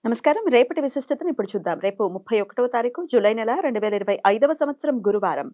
నమస్కారం. రేపటి విశిష్టతను ఇప్పుడు చూద్దాం. రేపు 31వ తారీఖు జూలై నెల 2025వ సంవత్సరం గురువారం.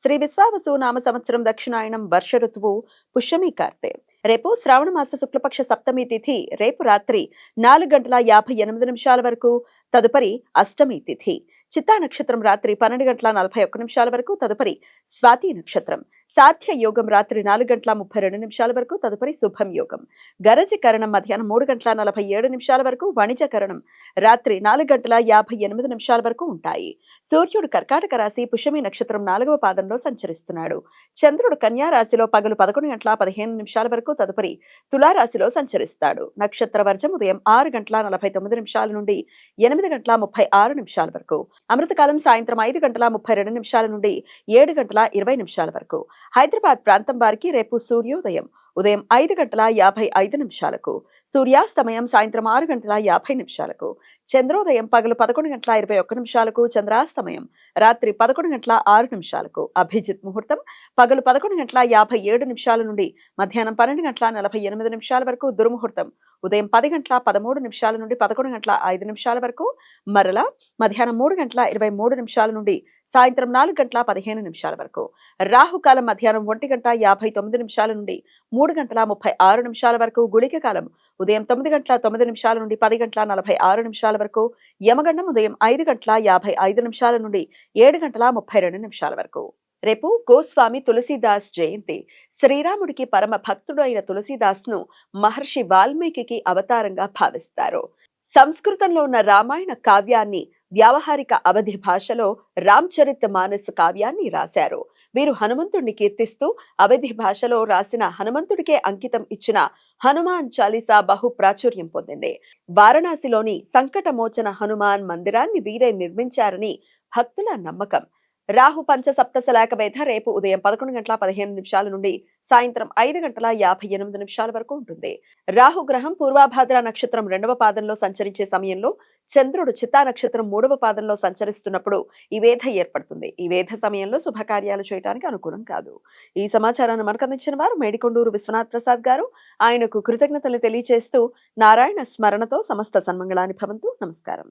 శ్రీ విశ్వావసు నామ సంవత్సరం దక్షిణాయనం వర్ష ఋతువు పుష్యమి కార్తె. రేపు శ్రావణ మాస శుక్లపక్ష సప్తమి తిథి రేపు రాత్రి 4:58 వరకు, తదుపరి అష్టమి తిథి. చిత్తా నక్షత్రం రాత్రి 12:41 వరకు, తదుపరి స్వాతి నక్షత్రం. సాధ్య యోగం రాత్రి 4:32 వరకు, తదుపరి శుభం యోగం. గరజి కరణం మధ్యాహ్నం 3:47 వరకు, వణిజ కరణం రాత్రి 4:58 వరకు ఉంటాయి. సూర్యుడు కర్కాటక రాశి పుష్యమి నక్షత్రం 4వ పాదంలో సంచరిస్తున్నాడు. చంద్రుడు కన్యా రాశిలో పగలు 11:15 వరకు, తదుపరి తులారాశిలో సంచరిస్తాడు. నక్షత్ర వర్జం ఉదయం 6:49 నుండి 8:36 వరకు. అమృతకాలం సాయంత్రం 5:32 నుండి 7:20 వరకు. హైదరాబాద్ ప్రాంతం వారికి రేపు సూర్యోదయం ఉదయం 5:55 సూర్యాస్తమయం సాయంత్రం 6:50 చంద్రోదయం పగలు 11:21 చంద్రాస్తమయం రాత్రి 11:06 అభిజిత్ ముహూర్తం పగలు 11:57 నుండి మధ్యాహ్నం 12:48 వరకు. దుర్ముహూర్తం ఉదయం 10:13 నుండి 11:05 వరకు. మరలా మధ్యాహ్నం 3:23 నుండి సాయంత్రం 4:15 వరకు. రాహుకాలం మధ్యాహ్నం 1:59 నుండి 3:36 వరకు. గుళిక కాలం ఉదయం 9:09 నుండి 10:46 వరకు. యమగండం ఉదయం 5:55 నుండి 7:32 వరకు. రేపు గోస్వామి తులసీదాస్ జయంతి. శ్రీరాముడికి పరమ భక్తుడు అయిన తులసీదాస్ను మహర్షి వాల్మీకి అవతారంగా భావిస్తారు. సంస్కృతంలో ఉన్న రామాయణ కావ్యాన్ని వ్యావహారిక అవధి భాషలో రామ్చరిత్ మానస్ కావ్యాన్ని రాశారు. వీరు హనుమంతుడిని కీర్తిస్తూ అవధి భాషలో రాసిన హనుమంతుడికే అంకితం ఇచ్చిన హనుమాన్ చాలీసా బహు ప్రాచుర్యం పొందింది. వారణాసిలోని సంకటమోచన హనుమాన్ మందిరాన్ని వీరే నిర్మించారని భక్తుల నమ్మకం. రాహు పంచ సప్తశలాక వేధ రేపు ఉదయం 11:15 నుండి సాయంత్రం 5:58 వరకు ఉంటుంది. రాహుగ్రహం పూర్వాభాద్ర నక్షత్రం 2వ పాదంలో సంచరించే సమయంలో చంద్రుడు చిత్తా నక్షత్రం 3వ పాదంలో సంచరిస్తున్నప్పుడు ఈ వేధ ఏర్పడుతుంది. ఈ వేధ సమయంలో శుభకార్యాలు చేయడానికి అనుకూలం కాదు. ఈ సమాచారాన్ని మనకు అందించిన వారు మేడికొండూరు విశ్వనాథ్ ప్రసాద్ గారు. ఆయనకు కృతజ్ఞతలు తెలియజేస్తూ నారాయణ స్మరణతో సమస్త సన్మంగళాని భవంతు. నమస్కారం.